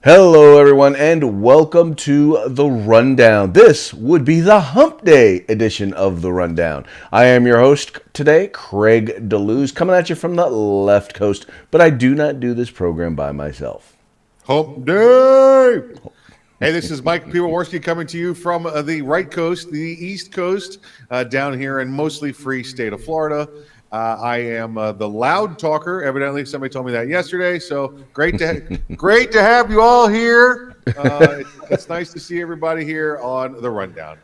Hello, everyone, and welcome to the Rundown. This would be the Hump Day edition of the Rundown. I am your host today, Craig DeLuz, coming at you from the left coast, but I do not do this program by myself. Hump Day! Hey, this is Mike Piwowarski coming to you from the right coast, the East Coast, down here in mostly free state of Florida. I am the loud talker. Evidently, somebody told me that yesterday. So great to have you all here. It's nice to see everybody here on the Rundown.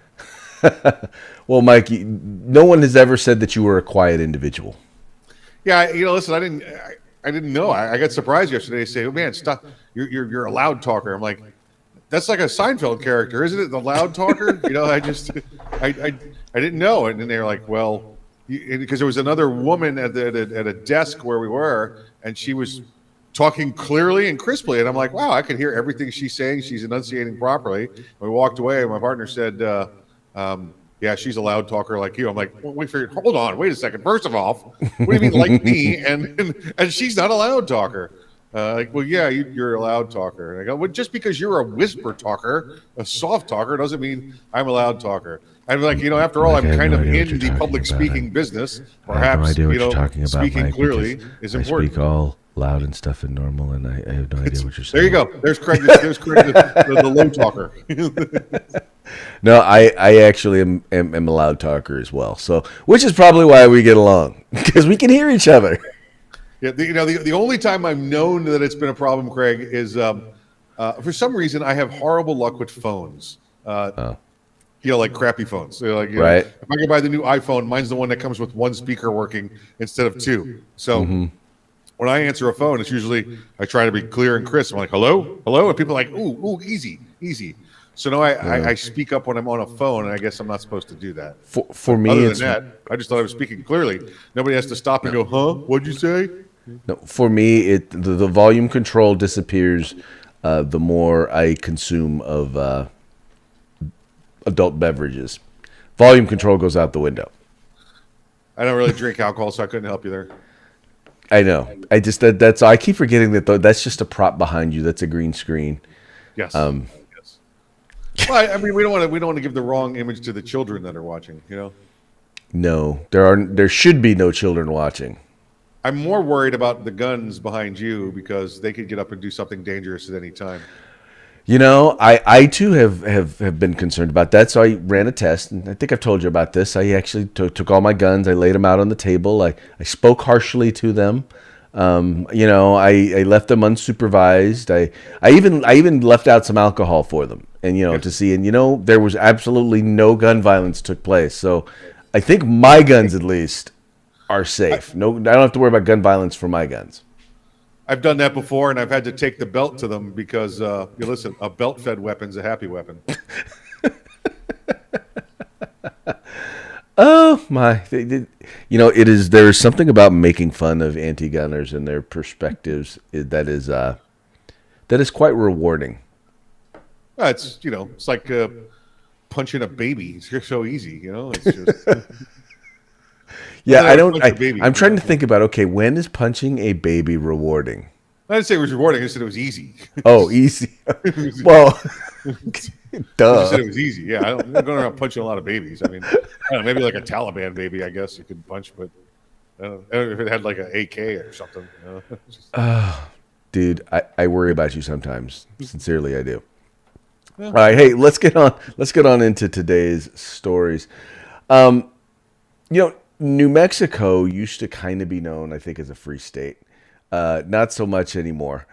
Well, Mike, no one has ever said that you were a quiet individual. Yeah, listen, I didn't know. I got surprised yesterday. They say, "Oh man, stop! You're a loud talker." I'm like, that's like a Seinfeld character, isn't it? The loud talker. I didn't know, and then they were like, well. Because there was another woman at a desk where we were, and she was talking clearly and crisply, and I'm like, wow, I can hear everything she's saying. She's enunciating properly. We walked away, and my partner said, yeah, she's a loud talker like you. I'm like, well, we figured, hold on, wait a second. First of all, what do you mean like me? And she's not a loud talker. Like, well, yeah, you're a loud talker. And I go, well, just because you're a whisper talker, a soft talker, doesn't mean I'm a loud talker. I'm like, after all, I'm kind of in the public speaking business. Perhaps, speaking Mike, clearly is important. I speak all loud and stuff and normal, and I have no idea what you're saying. There you go. There's Craig, the low talker. No, I actually am a loud talker as well. So, which is probably why we get along, because we can hear each other. Yeah, the only time I've known that it's been a problem, Craig, is for some reason I have horrible luck with phones. Like crappy phones. Right. If I go buy the new iPhone, mine's the one that comes with one speaker working instead of two. So when I answer a phone, it's usually I try to be clear and crisp. I'm like, hello, and people are like, ooh, easy. So now I speak up when I'm on a phone, and I guess I'm not supposed to do that. For me, other than that, I just thought I was speaking clearly. Nobody has to stop and go, huh? What'd you say? No, for me, the volume control disappears the more I consume of adult beverages. Volume control goes out the window. I don't really drink alcohol, so I couldn't help you there. I know. I just that's I keep forgetting that's just a prop behind you. That's a green screen. Yes. Yes. Well, I mean, we don't want to give the wrong image to the children that are watching. No, there should be no children watching. I'm more worried about the guns behind you because they could get up and do something dangerous at any time. I too have been concerned about that. So I ran a test, and I think I've told you about this. I actually took all my guns. I laid them out on the table. I spoke harshly to them. I left them unsupervised. I even left out some alcohol for them, and to see. And there was absolutely no gun violence took place. So I think my guns at least are safe. I don't have to worry about gun violence for my guns. I've done that before, and I've had to take the belt to them because, listen, a belt-fed weapon's a happy weapon. Oh my! It is. There is something about making fun of anti-gunners and their perspectives that is quite rewarding. It's it's like punching a baby. It's so easy, It's just. Yeah, I'm trying to think about, okay, when is punching a baby rewarding? I didn't say it was rewarding. I said it was easy. Oh, easy. Well, duh. I said it was easy. Yeah, I'm not going around punching a lot of babies. I mean, I don't know, maybe like a Taliban baby, I guess you could punch, but I don't know if it had like an AK or something. Dude, I worry about you sometimes. Sincerely, I do. All right, hey, let's get on into today's stories. New Mexico used to kind of be known, I think, as a free state. Not so much anymore.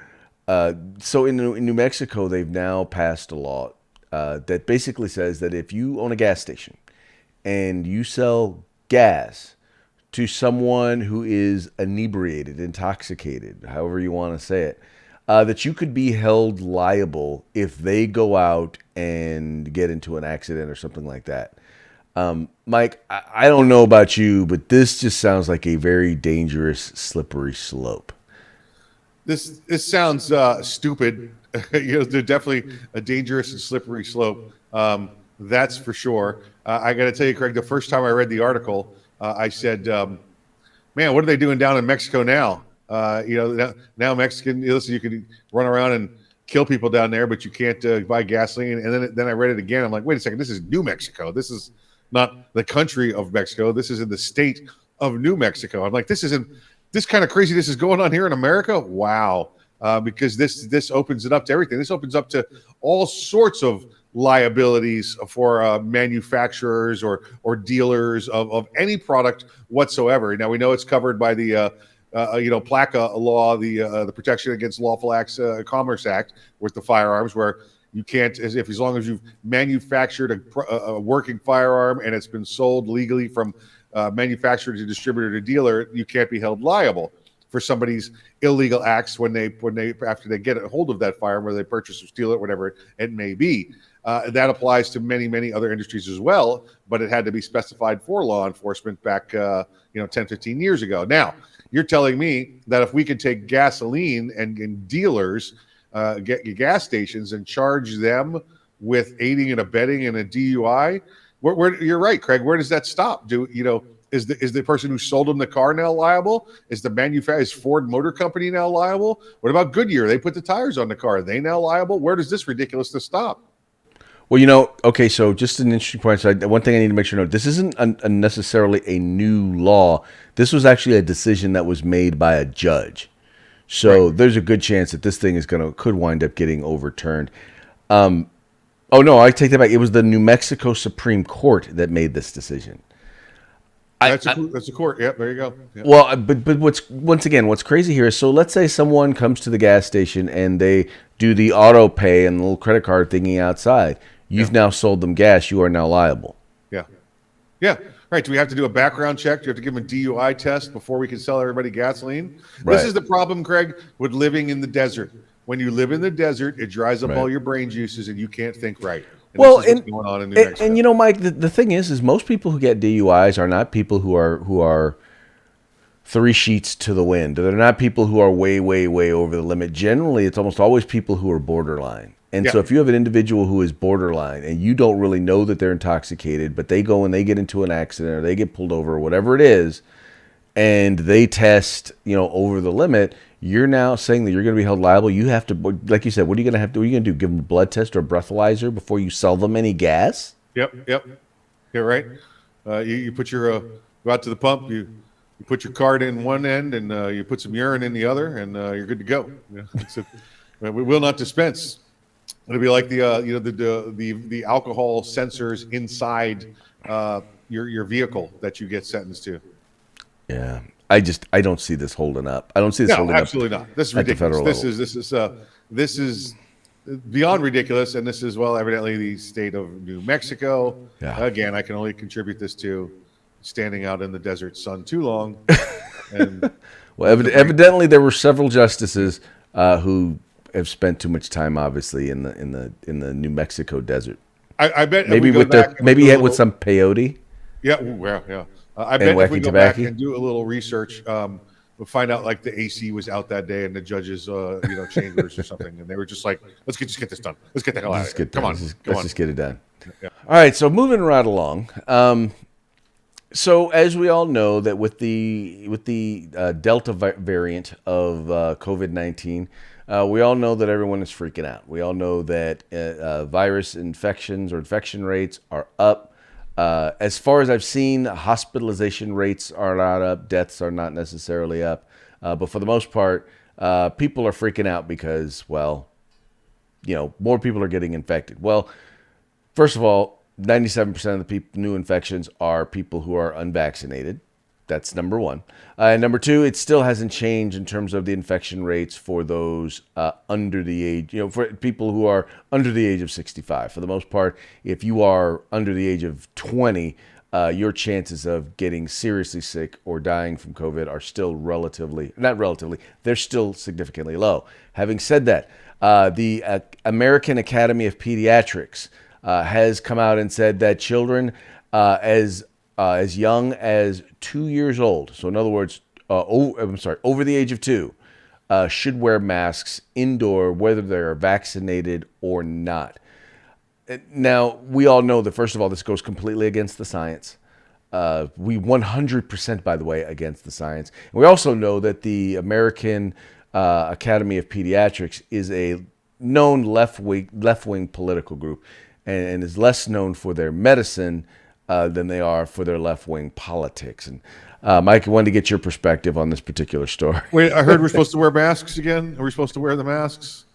So in New Mexico, they've now passed a law that basically says that if you own a gas station and you sell gas to someone who is inebriated, intoxicated, however you want to say it, that you could be held liable if they go out and get into an accident or something like that. Mike, I don't know about you, but this just sounds like a very dangerous, slippery slope. This sounds stupid. There's definitely a dangerous and slippery slope. That's for sure. I got to tell you, Craig, the first time I read the article, I said, man, what are they doing down in Mexico now? Now Mexican, listen, you can run around and kill people down there, but you can't buy gasoline. And then I read it again. I'm like, wait a second, this is New Mexico. This is not the country of Mexico. This is in the state of New Mexico. I'm like, this kind of craziness is going on here in America. Wow. Because this opens it up to everything. This opens up to all sorts of liabilities for manufacturers or dealers of any product whatsoever. Now we know it's covered by the PLACA law, the Protection Against Lawful Acts Commerce Act, with the firearms, where you can't, as long as you've manufactured a working firearm and it's been sold legally from manufacturer to distributor to dealer, you can't be held liable for somebody's illegal acts when they after they get a hold of that firearm, whether they purchase or steal it, whatever it may be. That applies to many other industries as well, but it had to be specified for law enforcement back 10, 15 years ago. Now, you're telling me that if we could take gasoline and dealers, get gas stations, and charge them with aiding and abetting in a DUI, where you're right, Craig. Where does that stop? Is the person who sold them the car now liable? Is Ford Motor Company now liable? What about Goodyear? They put the tires on the car. Are they now liable? Where does this ridiculousness stop? Well, okay, so just an interesting point. So one thing I need to make sure to note, this isn't necessarily a new law. This was actually a decision that was made by a judge. So There's a good chance that this thing could wind up getting overturned. Oh no, I take that back. It was the New Mexico Supreme Court that made this decision. That's a court. Yep, there you go. Yep. Well, but what's crazy here is, so let's say someone comes to the gas station and they do the auto pay and the little credit card thingy outside. You've now sold them gas. You are now liable. Yeah. Right. Do we have to do a background check? Do you have to give them a DUI test before we can sell everybody gasoline? Right. This is the problem, Craig, with living in the desert. When you live in the desert, it dries up all your brain juices and you can't think right. And well, this is what's going on in New Mexico. And Mike, the thing is most people who get DUIs are not people who are three sheets to the wind. They're not people who are way over the limit. Generally, it's almost always people who are borderline. And so if you have an individual who is borderline and you don't really know that they're intoxicated, but they go and they get into an accident or they get pulled over or whatever it is, and they test, over the limit, you're now saying that you're going to be held liable. You have to, like you said, what are you going to have to do? What are you going to do? Give them a blood test or a breathalyzer before you sell them any gas? Yep. Yeah, right. You put your go out to the pump. You put your card in one end and you put some urine in the other, and you're good to go. We will not dispense. It'll be like the alcohol sensors inside your vehicle that you get sentenced to. Yeah, I don't see this holding up. I don't see this holding absolutely up. Not. This is ridiculous. This is beyond ridiculous, and this is evidently the state of New Mexico. Yeah. Again, I can only contribute this to standing out in the desert sun too long. And well, evidently there were several justices who have spent too much time, obviously, in the New Mexico desert. I bet maybe with some peyote. Yeah, yeah. I bet if we go back and do a little research, we'll find out like the AC was out that day in the judges' chambers or something, and they were just like, "Let's just get this done. Let's get the hell out of here. Come on, let's just get it done." Yeah. All right, so moving right along. So as we all know, that with the Delta variant of COVID-19. We all know that everyone is freaking out. We all know that virus infections or infection rates are up. As far as I've seen, hospitalization rates are not up. Deaths are not necessarily up. But for the most part, people are freaking out because, more people are getting infected. Well, first of all, 97% of the new infections are people who are unvaccinated. That's number one. Number two, it still hasn't changed in terms of the infection rates for those under the age, for people who are under the age of 65. For the most part, if you are under the age of 20, your chances of getting seriously sick or dying from COVID are still they're still significantly low. Having said that, the American Academy of Pediatrics has come out and said that children as young as 2 years old, so in other words, over the age of 2, should wear masks indoor, whether they're vaccinated or not. Now, we all know that, first of all, this goes completely against the science. We 100%, by the way, against the science. And we also know that the American Academy of Pediatrics is a known left-wing political group, and is less known for their medicine than they are for their left-wing politics. And Mike, I wanted to get your perspective on this particular story. Wait, I heard we're supposed to wear masks again. Are we supposed to wear the masks?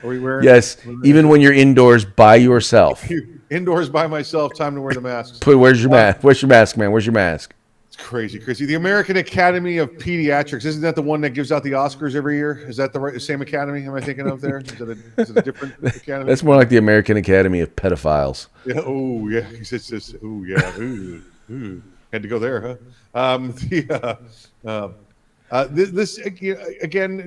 Are we wearing? Yes, even when you're indoors by yourself. Indoors by myself. Time to wear the masks. Where's your mask? Where's your mask, man? Where's your mask? It's crazy, Chrissy. The American Academy of Pediatrics, isn't that the one that gives out the Oscars every year? Is that the same academy? Am I thinking of there? Is it a different academy? That's more like the American Academy of Pedophiles. Yeah. Oh, yeah. It's just. Oh, yeah. Ooh. Had to go there, huh? This again.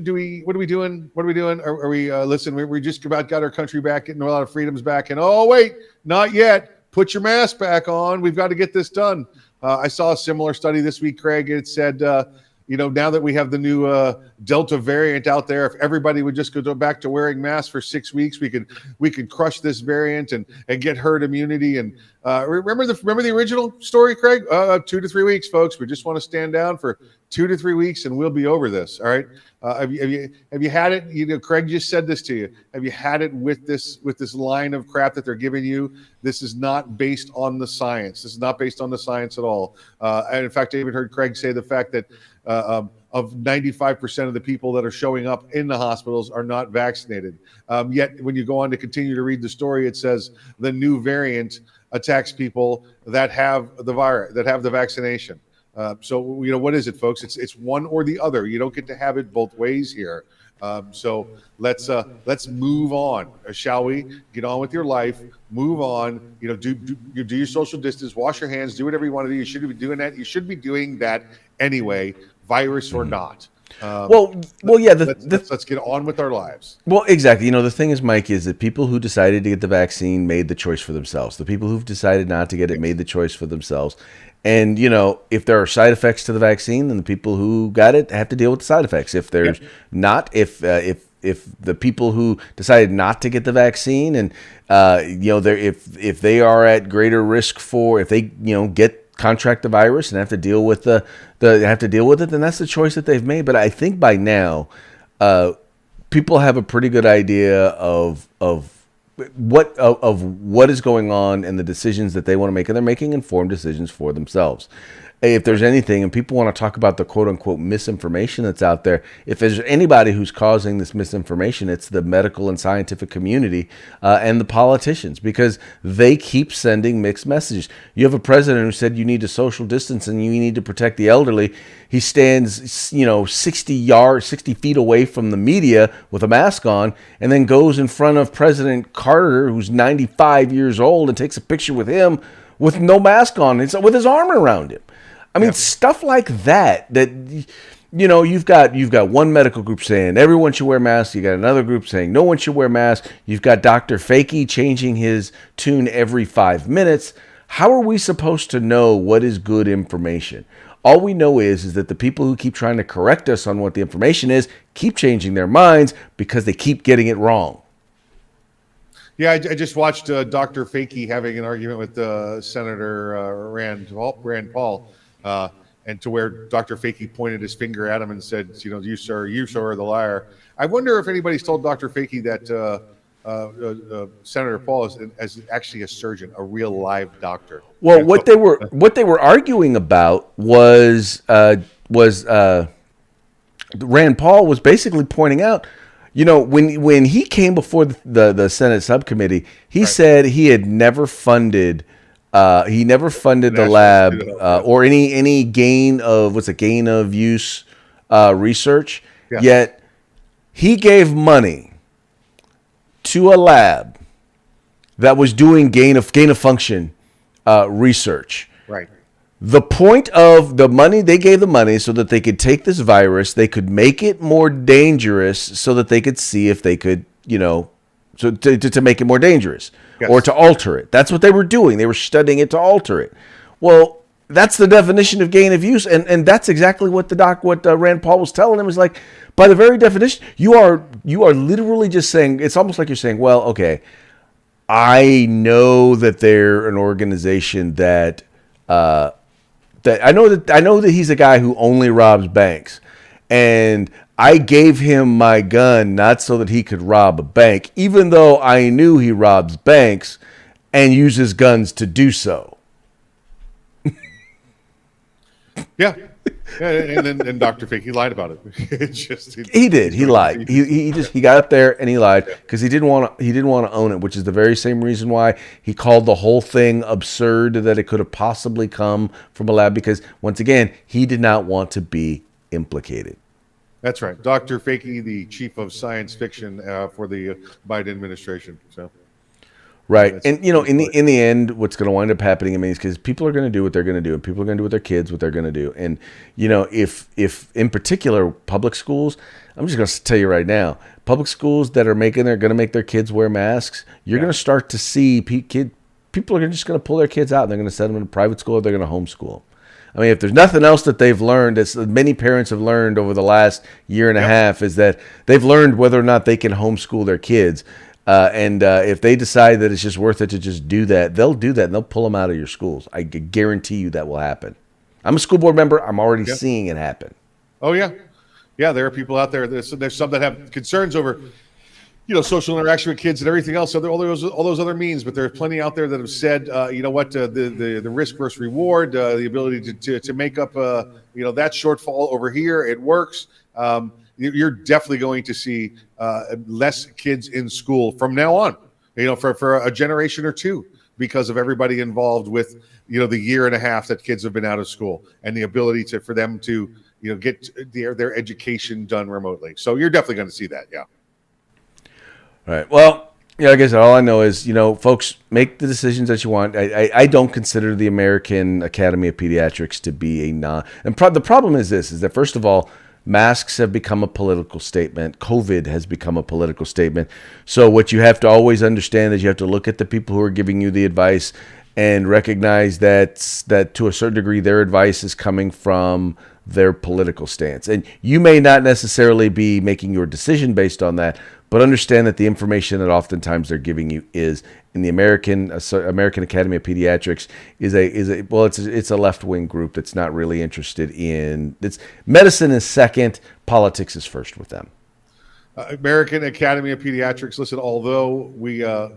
What are we doing? Are we listen? We just about got our country back, getting a lot of freedoms back, and oh wait, not yet. Put your mask back on. We've got to get this done. I saw a similar study this week, Craig. It said, now that we have the new Delta variant out there, if everybody would just go back to wearing masks for 6 weeks, we could crush this variant and get herd immunity. And remember the original story, Craig? 2 to 3 weeks, folks. We just want to stand down for 2 to 3 weeks, and we'll be over this. All right. Have you had it? Craig just said this to you. Have you had it with this line of crap that they're giving you? This is not based on the science. This is not based on the science at all. And in fact, I even heard Craig say the fact that of 95% of the people that are showing up in the hospitals are not vaccinated. Yet when you go on to continue to read the story, it says the new variant attacks people that have the virus, that have the vaccination. So what is it, folks? It's one or the other. You don't get to have it both ways here. So let's move on, shall we? Get on with your life. Move on. Do your social distance. Wash your hands. Do whatever you want to do. You should be doing that. You should be doing that anyway, virus or not. Yeah. Let's get on with our lives. Well, exactly. The thing is, Mike, is that people who decided to get the vaccine made the choice for themselves. The people who've decided not to get it made the choice for themselves. And, if there are side effects to the vaccine, then the people who got it have to deal with the side effects. If there's not, if the people who decided not to get the vaccine and, if they are at greater risk if they, contract the virus and have to deal with it, then that's the choice that they've made. But I think by now, people have a pretty good idea of what is going on and the decisions that they want to make, and they're making informed decisions for themselves. If there's anything, and people want to talk about the quote unquote misinformation that's out there, if there's anybody who's causing this misinformation, it's the medical and scientific community and the politicians, because they keep sending mixed messages. You have a president who said you need to social distance and you need to protect the elderly. He stands, 60 feet away from the media with a mask on, and then goes in front of President Carter, who's 95 years old, and takes a picture with him with no mask on, with his arm around him. I mean, stuff like that you've got one medical group saying everyone should wear masks. You got another group saying no one should wear masks. You've got Dr. Fakey changing his tune every 5 minutes. How are we supposed to know what is good information? All we know is that the people who keep trying to correct us on what the information is keep changing their minds because they keep getting it wrong. Yeah, I just watched Dr. Fakey having an argument with Senator Rand Paul. And to where Dr. Fakey pointed his finger at him and said, you sir are the liar. I wonder if anybody's told Dr. Fakey that Senator Paul is actually a surgeon, a real live doctor. Well, what they were arguing about was Rand Paul was basically pointing out, when he came before the Senate subcommittee, he said he had never funded. He never funded the lab or any gain of use research. Yeah. Yet he gave money to a lab that was doing gain of function research. Right. The point of the money, they gave the money so that they could take this virus, they could make it more dangerous, so that they could see if they could, so to make it more dangerous. Yes. Or to alter it. That's what they were doing. They were studying it to alter it. Well, that's the definition of gain of use, and that's exactly what Rand Paul was telling him. Is like, by the very definition, you are literally just saying, it's almost like you're saying, well, okay, I know that they're an organization that I know that he's a guy who only robs banks, and I gave him my gun not so that he could rob a bank, even though I knew he robs banks and uses guns to do so. Yeah. Yeah, and then Dr. Fake, he lied about it. He did. He lied. He got up there and he lied because he didn't want to own it, which is the very same reason why he called the whole thing absurd that it could have possibly come from a lab, because once again, he did not want to be implicated. That's right. Dr. Fakey, the chief of science fiction for the Biden administration. So Right. And, in the end, what's going to wind up happening, I mean, is because people are going to do what they're going to do, and people are going to do with their kids what they're going to do. And, if in particular public schools, I'm just going to tell you right now, public schools that are going to make their kids wear masks, you're going to start to see people are just going to pull their kids out and they're going to send them in a private school or they're going to homeschool. I mean, if there's nothing else that they've learned, as many parents have learned over the last year and a half, is that they've learned whether or not they can homeschool their kids. And if they decide that it's just worth it to just do that, they'll do that and they'll pull them out of your schools. I guarantee you that will happen. I'm a school board member. I'm already seeing it happen. Oh, yeah. Yeah, there are people out there. There's some that have concerns over, social interaction with kids and everything else. So all those other means, but there are plenty out there that have said, the risk versus reward, the ability to make up, that shortfall over here, it works. You're definitely going to see less kids in school from now on, for a generation or two, because of everybody involved with, the year and a half that kids have been out of school and the ability for them to, get their education done remotely. So you're definitely going to see that. Yeah. All right. Well, like I said, all I know is, folks, make the decisions that you want. I don't consider the American Academy of Pediatrics to be and the problem is this, is that first of all, masks have become a political statement. COVID has become a political statement. So what you have to always understand is you have to look at the people who are giving you the advice and recognize that to a certain degree, their advice is coming from their political stance. And you may not necessarily be making your decision based on that, but understand that the information that oftentimes they're giving you is in the American Academy of Pediatrics it's a left-wing group that's not really interested in medicine is second, politics is first with them. American Academy of Pediatrics. Listen, although we're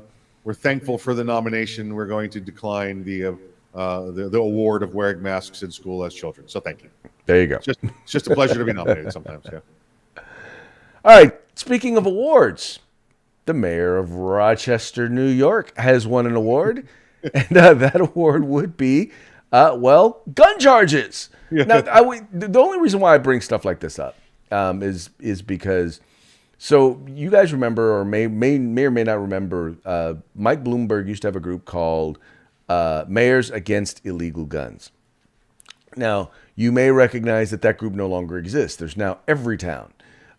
thankful for the nomination, we're going to decline the award of wearing masks in school as children. So thank you. There you go. It's just a pleasure to be nominated sometimes. Yeah. All right. Speaking of awards, the mayor of Rochester, New York, has won an award, and that award would be, gun charges. Yeah. Now, the only reason why I bring stuff like this up is because, so you guys remember, or may or may not remember, Mike Bloomberg used to have a group called Mayors Against Illegal Guns. Now, you may recognize that group no longer exists. There's now Everytown.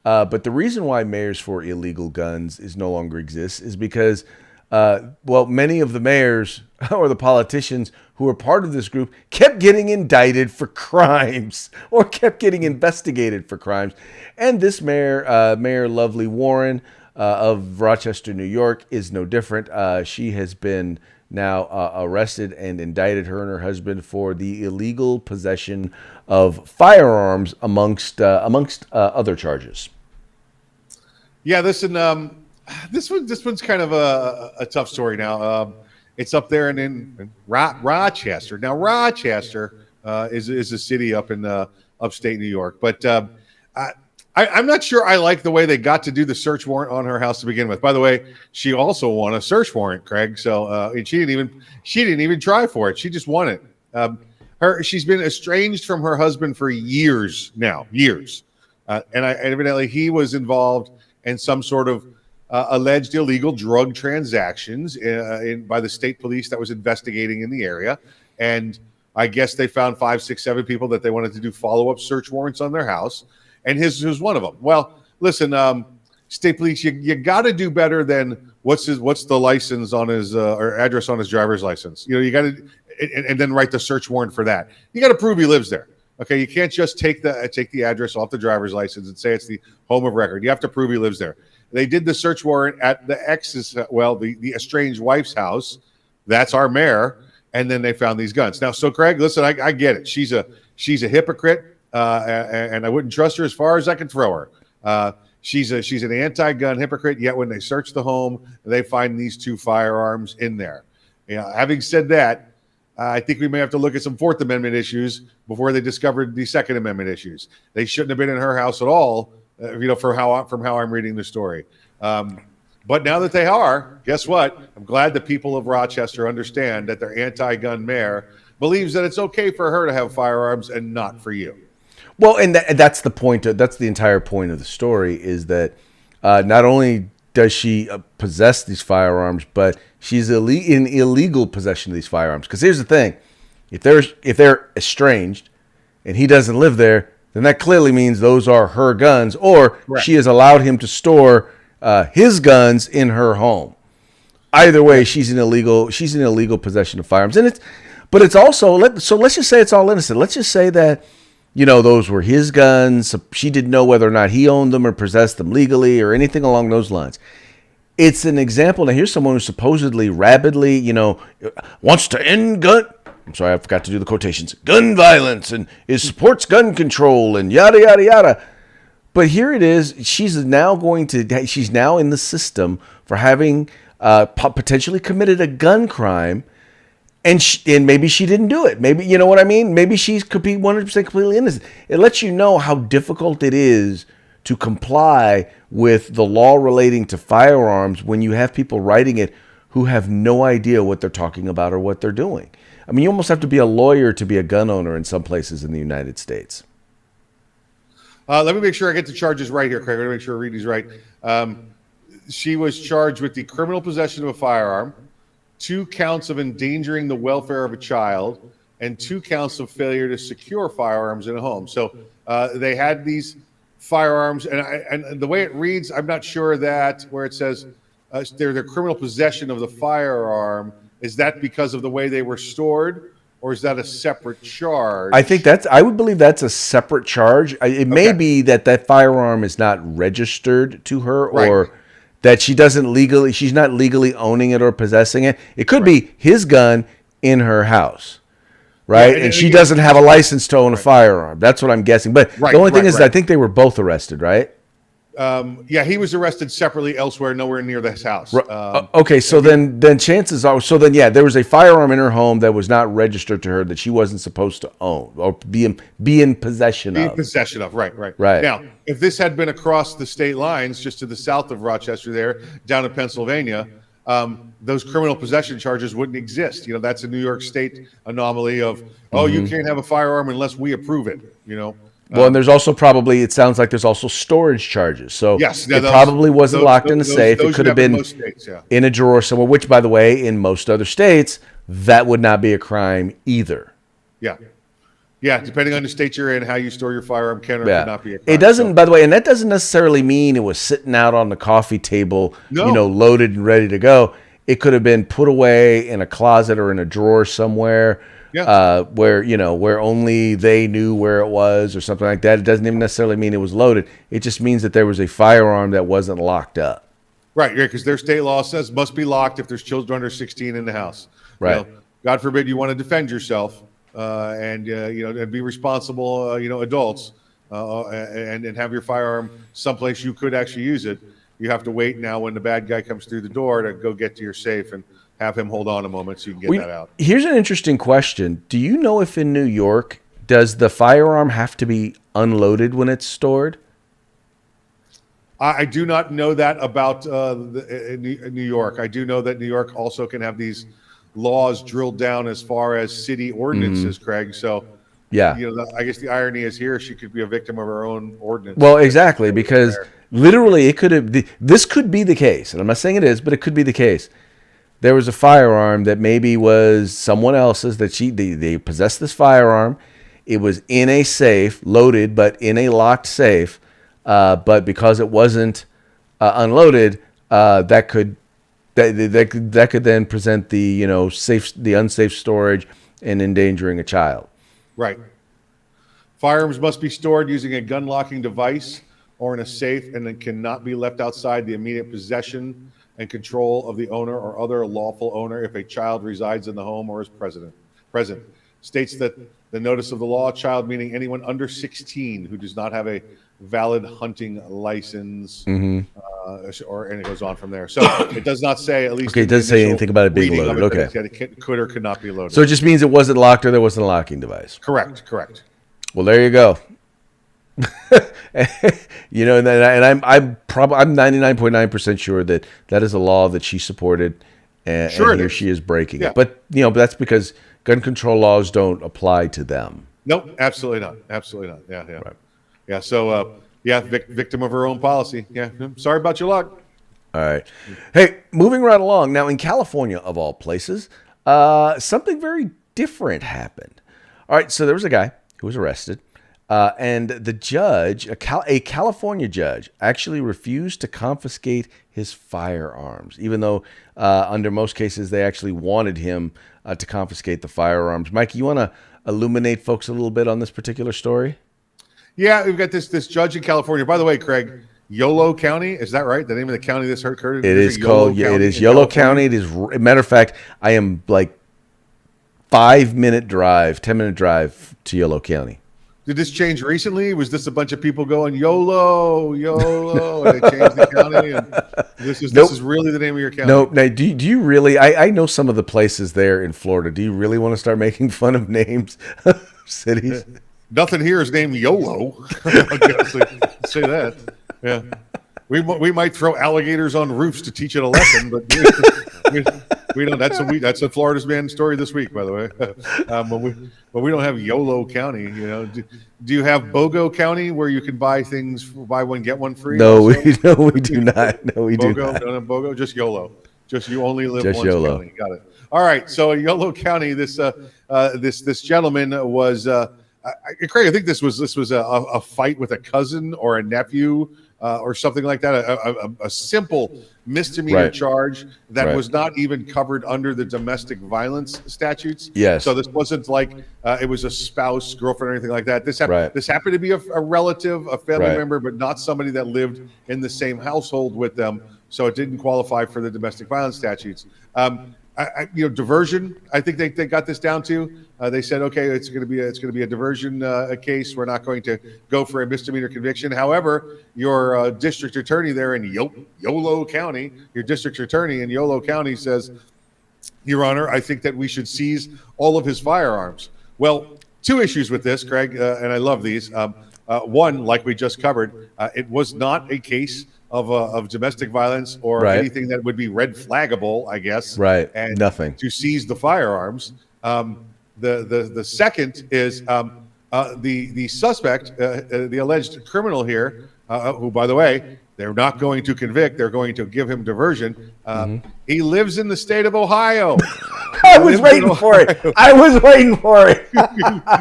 But the reason why Mayors for Illegal Guns no longer exists is because, many of the mayors or the politicians who were part of this group kept getting indicted for crimes or kept getting investigated for crimes. And this mayor, Mayor Lovely Warren of Rochester, New York, is no different. She has been now arrested and indicted, her and her husband, for the illegal possession of firearms amongst other charges. Yeah, listen, this one's kind of a tough story now. It's up there in Rochester. Now, Rochester is a city up in upstate New York, but I'm not sure I like the way they got to do the search warrant on her house to begin with. By the way, she also won a search warrant, Craig. So and she didn't even try for it. She just won it. She's been estranged from her husband for years now, and evidently he was involved in some sort of alleged illegal drug transactions by the state police that was investigating in the area. And I guess they found 5, 6, 7 people that they wanted to do follow-up search warrants on their house. And his was one of them. Well, listen, state police, you got to do better than what's the license on his or address on his driver's license. You got to, and then write the search warrant for that. You got to prove he lives there. Okay, you can't just take the address off the driver's license and say it's the home of record. You have to prove he lives there. They did the search warrant at the the estranged wife's house. That's our mayor. And then they found these guns. Now, so Craig, listen, I get it. She's a hypocrite, and I wouldn't trust her as far as I can throw her. She's an anti-gun hypocrite. Yet when they search the home, they find these 2 firearms in there. Having said that, I think we may have to look at some Fourth Amendment issues before they discovered the Second Amendment issues. They shouldn't have been in her house at all. From how I'm reading the story. But now that they are, guess what? I'm glad the people of Rochester understand that their anti-gun mayor believes that it's okay for her to have firearms and not for you. Well, and that's the point. That's the entire point of the story is that not only does she possess these firearms, but she's in illegal possession of these firearms. Because here's the thing: if they're estranged and he doesn't live there, then that clearly means those are her guns, or Correct. She has allowed him to store his guns in her home. Either way, she's in illegal possession of firearms, but it's also so. Let's just say it's all innocent. Let's just say that those were his guns. She didn't know whether or not he owned them or possessed them legally or anything along those lines. It's an example. Now, here's someone who supposedly rabidly, wants to end gun. I'm sorry, I forgot to do the quotations. Gun violence and supports gun control and yada, yada, yada. But here it is. She's now in the system for having potentially committed a gun crime. And maybe she didn't do it. Maybe, you know what I mean? Maybe she could be 100% completely innocent. It lets you know how difficult it is to comply with the law relating to firearms when you have people writing it who have no idea what they're talking about or what they're doing. I mean, you almost have to be a lawyer to be a gun owner in some places in the United States. Let me make sure I get the charges right here, Craig. I want to make sure I read these right. She was charged with the criminal possession of a firearm, 2 counts of endangering the welfare of a child, and 2 counts of failure to secure firearms in a home. So they had these firearms, and the way it reads, I'm not sure that where it says their criminal possession of the firearm, is that because of the way they were stored, or is that a separate charge? I would believe that's a separate charge. It may be that firearm is not registered to her, Right. or that she's not legally owning it or possessing it. It could be his gun in her house, right? Yeah, and she doesn't have a license to own a firearm. That's what I'm guessing. But the only thing is, I think they were both arrested, right? Yeah, he was arrested separately elsewhere, nowhere near this house. Okay, so then chances are, there was a firearm in her home that was not registered to her that she wasn't supposed to own or be in possession of. Right. Now, if this had been across the state lines, just to the south of Rochester there, down in Pennsylvania, those criminal possession charges wouldn't exist. That's a New York State anomaly of, you can't have a firearm unless we approve it, Well, and there's also it sounds like there's also storage charges. So yes, it probably wasn't locked in a safe. It could have been in a drawer somewhere, which, by the way, in most other states, that would not be a crime either. Yeah, depending on the state you're in, how you store your firearm can or cannot be a crime. It doesn't, by the way, and that doesn't necessarily mean it was sitting out on the coffee table, loaded and ready to go. It could have been put away in a closet or in a drawer somewhere. Where only they knew where it was or something like that. It doesn't even necessarily mean it was loaded. It just means that there was a firearm that wasn't locked up. Right, because their state law says must be locked if there's children under 16 in the house. Right. God forbid you want to defend yourself and be responsible, adults and have your firearm someplace you could actually use it. You have to wait now when the bad guy comes through the door to go get to your safe and have him hold on a moment so you can get that out. Here's an interesting question. Do you know if in New York, does the firearm have to be unloaded when it's stored? I do not know that about New York. I do know that New York also can have these laws drilled down as far as city ordinances, Craig. So, I guess the irony is here she could be a victim of her own ordinance. Well, exactly, because literally this could be the case. And I'm not saying it is, but it could be the case. There was a firearm that maybe was someone else's that they possessed this firearm. It was in a safe, loaded, but in a locked safe. But because it wasn't unloaded, that could then present the unsafe storage and endangering a child. Right. Firearms must be stored using a gun locking device or in a safe, and then cannot be left outside the immediate possession and control of the owner or other lawful owner if a child resides in the home or is present. States that the notice of the law. Child meaning anyone under 16 who does not have a valid hunting license, and it goes on from there. So it does not say, at least. Okay, it doesn't say anything about it being reading of loaded. it, Okay. that it could or could not be loaded. So it just means it wasn't locked or there wasn't a locking device. Correct. Well, there you go. You know, and I'm 99.9% sure that is a law that she supported, and here she is breaking it. But but that's because gun control laws don't apply to them. Nope, absolutely not. Yeah. Right. Yeah. So victim of her own policy. Yeah. Sorry about your luck. All right. Hey, moving right along. Now, in California, of all places, something very different happened. All right. So there was a guy who was arrested. And the judge, a California judge, actually refused to confiscate his firearms, even though under most cases they actually wanted him to confiscate the firearms. Mike, you want to illuminate folks a little bit on this particular story? Yeah, we've got this judge in California. By the way, Craig, Yolo County, is that right? The name of the county this occurred in? It is called, it is Yolo County. It is, matter of fact, I am like 5-minute drive, 10-minute drive to Yolo County. Did this change recently? Was this a bunch of people going YOLO, and they changed the county? And this is really the name of your county? Nope. Now, do you really? I know some of the places there in Florida. Do you really want to start making fun of names of cities? Nothing here is named YOLO. I guess say that. Yeah. We might throw alligators on roofs to teach it a lesson, but we don't. That's a Florida's man story this week, by the way. But we don't have YOLO County. You know, do you have BOGO County where you can buy things, buy one get one free? No, we do not. No, we do not. Don't have BOGO, just YOLO. Just you only live just once. YOLO. County. Got it. All right. So in YOLO County, this gentleman was. Craig, I think this was a fight with a cousin or a nephew. Or something like that, a simple misdemeanor charge that was not even covered under the domestic violence statutes. Yes. So this wasn't like it was a spouse, girlfriend, or anything like that. This happened to be a relative, a family member, but not somebody that lived in the same household with them. So it didn't qualify for the domestic violence statutes. Diversion. I think they got this down to. They said, okay, it's going to be a diversion case. We're not going to go for a misdemeanor conviction. However, your district attorney there in Yolo County, says, Your Honor, I think that we should seize all of his firearms. Well, two issues with this, Craig, and I love these. One, like we just covered, it was not a case of domestic violence or anything that would be red flaggable, I guess. Right. And nothing to seize the firearms. The second is the suspect, the alleged criminal here, who, by the way, they're not going to convict. They're going to give him diversion. He lives in the state of Ohio. I was waiting for it.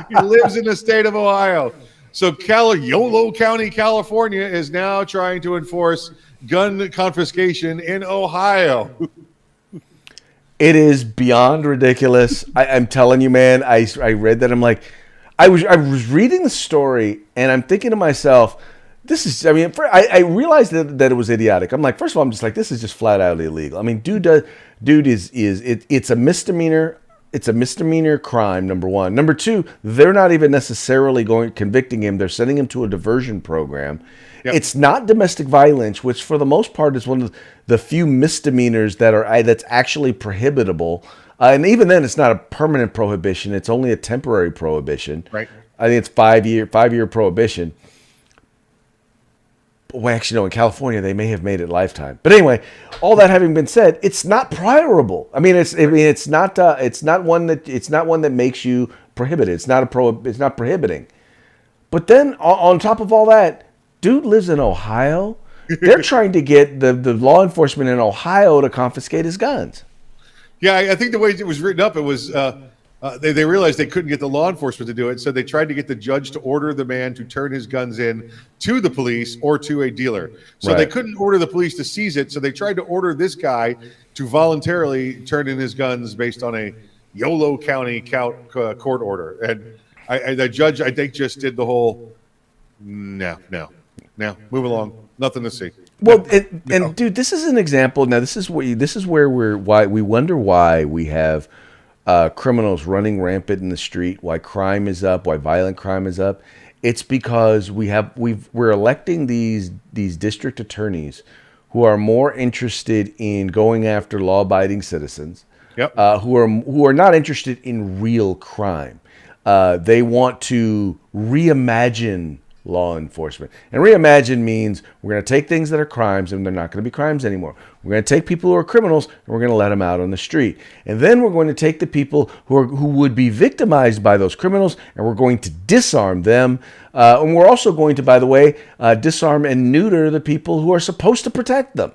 He lives in the state of Ohio. So Yolo County, California is now trying to enforce gun confiscation in Ohio. It is beyond ridiculous. I'm telling you, man, I read that. I'm like, I was reading the story and I'm thinking to myself, I realized that it was idiotic. I'm like, first of all, I'm just like, this is just flat out illegal. I mean, it's a misdemeanor. It's a misdemeanor crime, number one. Number two, they're not even necessarily convicting him. They're sending him to a diversion program. Yep. It's not domestic violence, which for the most part is one of the few misdemeanors that's actually prohibitable. And even then, it's not a permanent prohibition. It's only a temporary prohibition. Right. I think it's 5-year prohibition. Well, actually, no. In California, they may have made it lifetime. But anyway, all that having been said, it's not priorable. I mean, it's not one that makes you prohibited. It's not prohibiting. But then on top of all that, dude lives in Ohio. They're trying to get the law enforcement in Ohio to confiscate his guns. Yeah, I think the way it was written up, it was they realized they couldn't get the law enforcement to do it, so they tried to get the judge to order the man to turn his guns in to the police or to a dealer. So they couldn't order the police to seize it, so they tried to order this guy to voluntarily turn in his guns based on a Yolo County court order. And the judge, I think, just did the whole no, move along, nothing to see. Well, dude, this is an example. Now, this is where we wonder why we have criminals running rampant in the street, why crime is up, why violent crime is up. It's because we're electing these district attorneys who are more interested in going after law-abiding citizens, Yep. who are not interested in real crime. They want to reimagine law enforcement. And reimagine means we're going to take things that are crimes and they're not going to be crimes anymore. We're going to take people who are criminals and we're going to let them out on the street. And then we're going to take the people who would be victimized by those criminals and we're going to disarm them. And we're also going to, by the way, disarm and neuter the people who are supposed to protect them.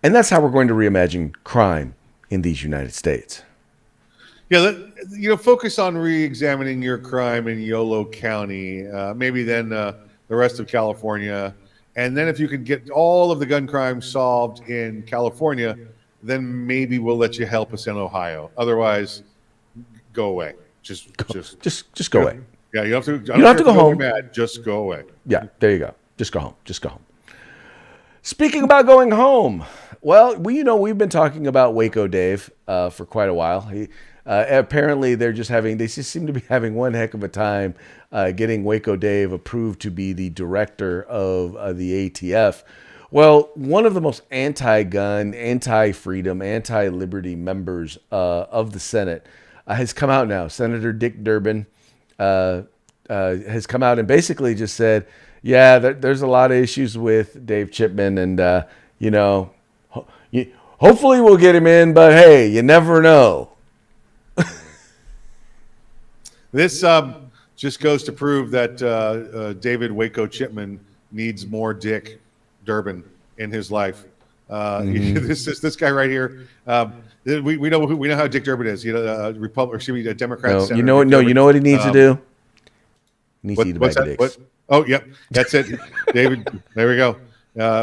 And that's how we're going to reimagine crime in these United States. Yeah, focus on re-examining your crime in Yolo County, maybe then the rest of California. And then if you can get all of the gun crimes solved in California, then maybe we'll let you help us in Ohio. Otherwise, go away. Just go away. Yeah, you don't you don't have to go home. Mad. Just go away. Yeah, there you go. Just go home. Just go home. Speaking about going home, well, we've been talking about Waco Dave for quite a while. Apparently, they just seem to be having one heck of a time getting Waco Dave approved to be the director of the ATF. Well, one of the most anti-gun, anti-freedom, anti-liberty members of the Senate has come out now. Senator Dick Durbin has come out and basically just said, yeah, there's a lot of issues with Dave Chipman, and hopefully we'll get him in, but hey, you never know. This just goes to prove that David Waco Chipman needs more Dick Durbin in his life. This guy right here. We know how Dick Durbin is. A Democrat. No, you know what he needs to do. He needs to eat a bag of dicks. Oh, yep, that's it, David. There we go.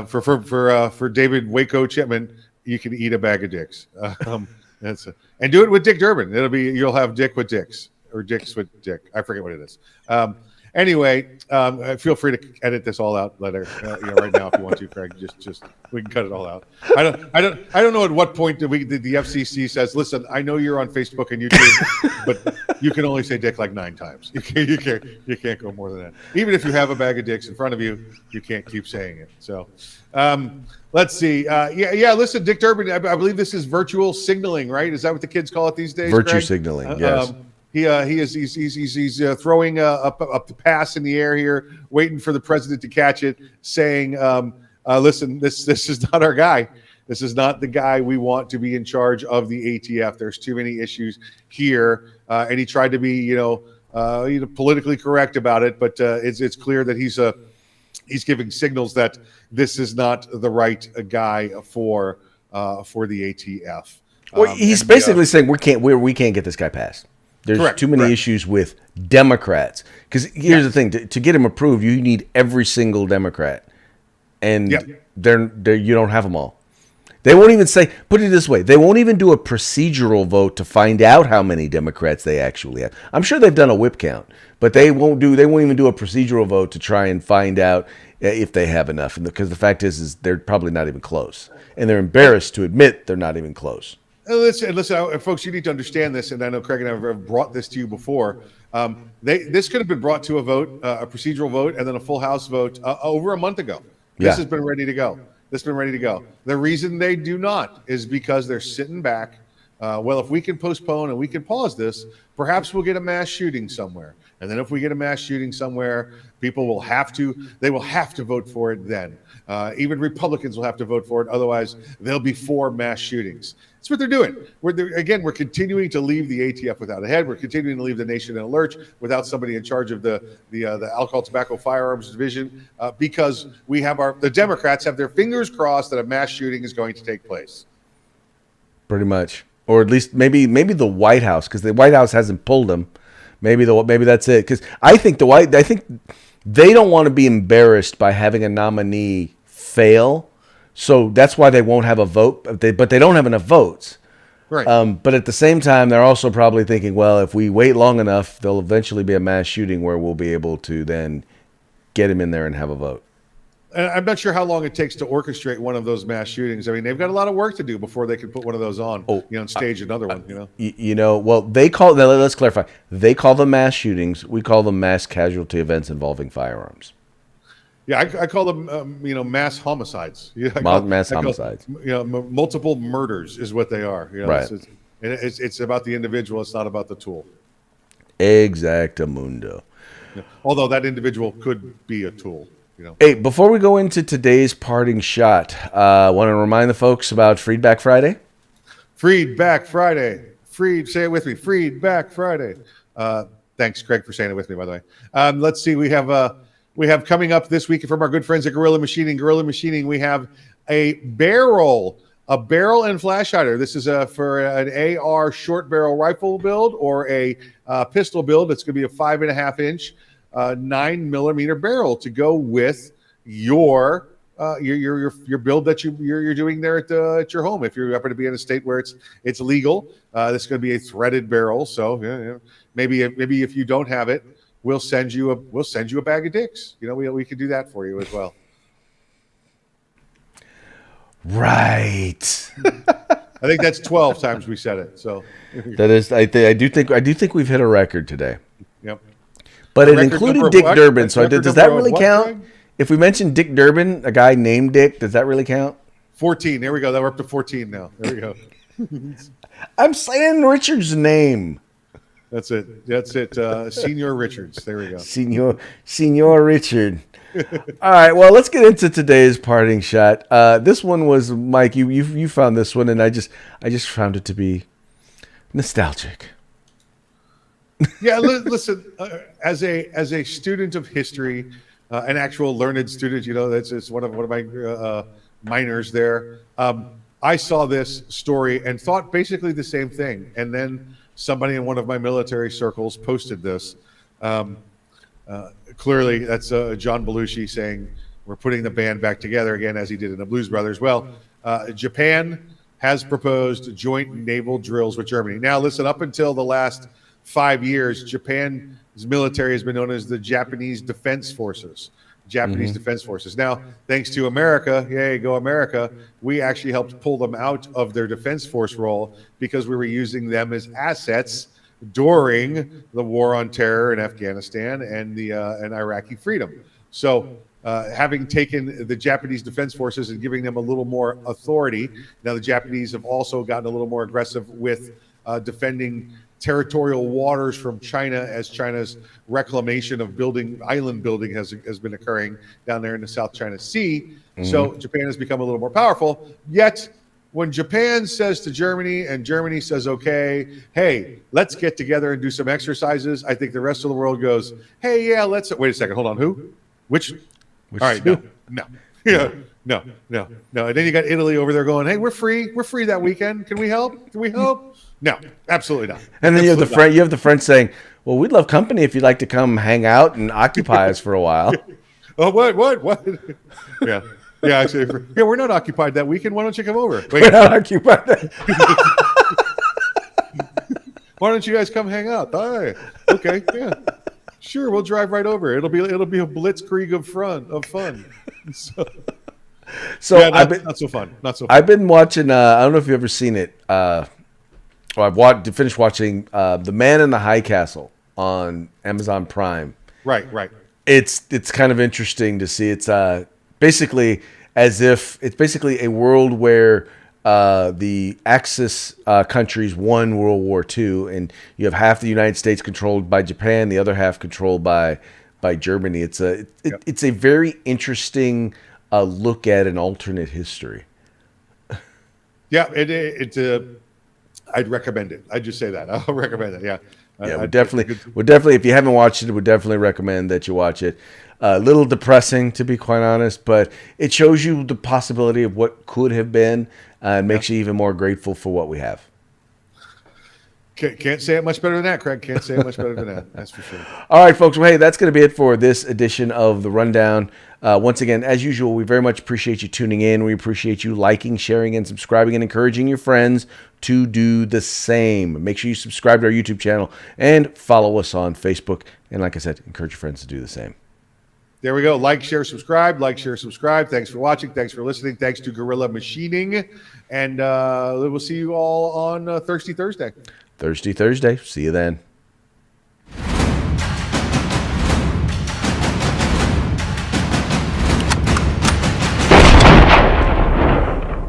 For David Waco Chipman, you can eat a bag of dicks. And do it with Dick Durbin. You'll have Dick with dicks or dicks with Dick. I forget what it is. Anyway, feel free to edit this all out later. Right now, if you want to, Craig, just we can cut it all out. I don't know at what point the FCC says, listen, I know you're on Facebook and YouTube, but you can only say dick like 9 times. You can't go more than that. Even if you have a bag of dicks in front of you, you can't keep saying it. So, let's see. Listen, Dick Durbin. I believe this is virtual signaling, right? Is that what the kids call it these days? Virtue signaling. Yes. He's throwing up the pass in the air here, waiting for the president to catch it, saying, "Listen, this is not our guy. This is not the guy we want to be in charge of the ATF. There's too many issues here." And he tried to be, politically correct about it, but it's clear that he's giving signals that this is not the right guy for the ATF. Well, he's basically saying we can't get this guy passed. There's too many issues with Democrats. Because here's the thing: to get him approved, you need every single Democrat, and you don't have them all. They won't even say. Put it this way: they won't even do a procedural vote to find out how many Democrats they actually have. I'm sure they've done a whip count, but they won't even do a procedural vote to try and find out if they have enough. And because the fact is they're probably not even close, and they're embarrassed to admit they're not even close. Listen, folks, you need to understand this, and I know Craig and I have brought this to you before. This could have been brought to a vote, a procedural vote, and then a full House vote over a month ago. This has been ready to go. The reason they do not is because they're sitting back. Well, if we can postpone and we can pause this, perhaps we'll get a mass shooting somewhere. And then if we get a mass shooting somewhere, people will have to vote for it then. Even Republicans will have to vote for it. Otherwise, they'll be for mass shootings. That's what they're doing. We're continuing to leave the ATF without a head. We're continuing to leave the nation in a lurch without somebody in charge of the alcohol, tobacco, firearms division because the Democrats have their fingers crossed that a mass shooting is going to take place. Pretty much, or at least maybe the White House, because the White House hasn't pulled them. Maybe that's it. Because I think they don't want to be embarrassed by having a nominee fail. So that's why they won't have a vote, but they don't have enough votes. Right. But at the same time, they're also probably thinking, well, if we wait long enough, there'll eventually be a mass shooting where we'll be able to then get him in there and have a vote. And I'm not sure how long it takes to orchestrate one of those mass shootings. I mean, they've got a lot of work to do before they can put one of those on, Oh, and stage another one, well, they call, now let's clarify. They call them mass shootings. We call them mass casualty events involving firearms. Yeah, I call them, mass homicides. Yeah, Mass homicides. Multiple murders is what they are. Right. It's about the individual. It's not about the tool. Exactamundo. Yeah. Although that individual could be a tool. Hey, before we go into today's parting shot, I want to remind the folks about Freedback Friday. Freedback Friday. Say it with me. Freedback Friday. Thanks, Craig, for saying it with me, by the way. Let's see. We have coming up this week from our good friends at Gorilla Machining. Gorilla Machining, we have a barrel and flash hider. This is for an AR short barrel rifle build or a pistol build. It's going to be a 5.5 inch 9mm barrel to go with your build that you're doing there at your home. If you're happen to be in a state where it's legal, this is going to be a threaded barrel. So maybe if you don't have it, we'll send you a bag of dicks. We can do that for you as well. Right. I think that's 12 times we said it. So that is, I do think we've hit a record today. Yep. But it included Dick Durbin. So does that really count? If we mentioned Dick Durbin, a guy named Dick, does that really count? 14. There we go. We're up to 14 now. There we go. I'm saying Richard's name. That's it. Senior Richards. There we go. Senior Richard. All right. Well, let's get into today's parting shot. This one was, Mike, you found this one, and I just found it to be nostalgic. Yeah, listen. As a student of history, an actual learned student, it's one of my minors there. I saw this story and thought basically the same thing, and then somebody in one of my military circles posted this. Clearly, that's John Belushi saying we're putting the band back together again, as he did in the Blues Brothers. Well, Japan has proposed joint naval drills with Germany. Now, listen, up until the last 5 years, Japan's military has been known as the Japanese Defense Forces. Defense Forces. Now, thanks to America, yay, go America, we actually helped pull them out of their defense force role because we were using them as assets during the war on terror in Afghanistan and and Iraqi freedom. So, having taken the Japanese Defense Forces and giving them a little more authority, now the Japanese have also gotten a little more aggressive with defending territorial waters from China, as China's reclamation of island building has been occurring down there in the South China Sea. Mm-hmm. So Japan has become a little more powerful. Yet when Japan says to Germany and Germany says, okay, hey, let's get together and do some exercises, I think the rest of the world goes, hey, yeah, let's wait a second. Hold on. Who? Which all right. No. Yeah. No. And then you got Italy over there going, hey, we're free that weekend. Can we help? No, absolutely not. And then you have the French saying, well, we'd love company if you'd like to come hang out and occupy us for a while. Oh, what? Yeah. Actually, we're not occupied that weekend. Why don't you come over? Wait. We're not occupied. Why don't you guys come hang out? All right. Okay. Yeah. Sure. We'll drive right over. It'll be a blitzkrieg of fun. So yeah, not so fun. I've been watching. I don't know if you've ever seen it. I've finished watching The Man in the High Castle on Amazon Prime. Right. It's kind of interesting to see. It's basically a world where the Axis countries won World War II, and you have half the United States controlled by Japan, the other half controlled by Germany. It's a very interesting look at an alternate history. Yeah, I'd recommend it. I'd just say that. I'll recommend it. Yeah. Would definitely, if you haven't watched it, would definitely recommend that you watch it. A little depressing, to be quite honest, but it shows you the possibility of what could have been and makes you even more grateful for what we have. Can't say it much better than that, Craig. Can't say it much better than that. That's for sure. All right, folks. Well, hey, that's going to be it for this edition of The Rundown. Once again, as usual, we very much appreciate you tuning in. We appreciate you liking, sharing, and subscribing, and encouraging your friends to do the same. Make sure you subscribe to our YouTube channel and follow us on Facebook. And like I said, encourage your friends to do the same. There we go. Like, share, subscribe. Like, share, subscribe. Thanks for watching. Thanks for listening. Thanks to Gorilla Machining. And we'll see you all on Thirsty Thursday. Thirsty Thursday. See you then.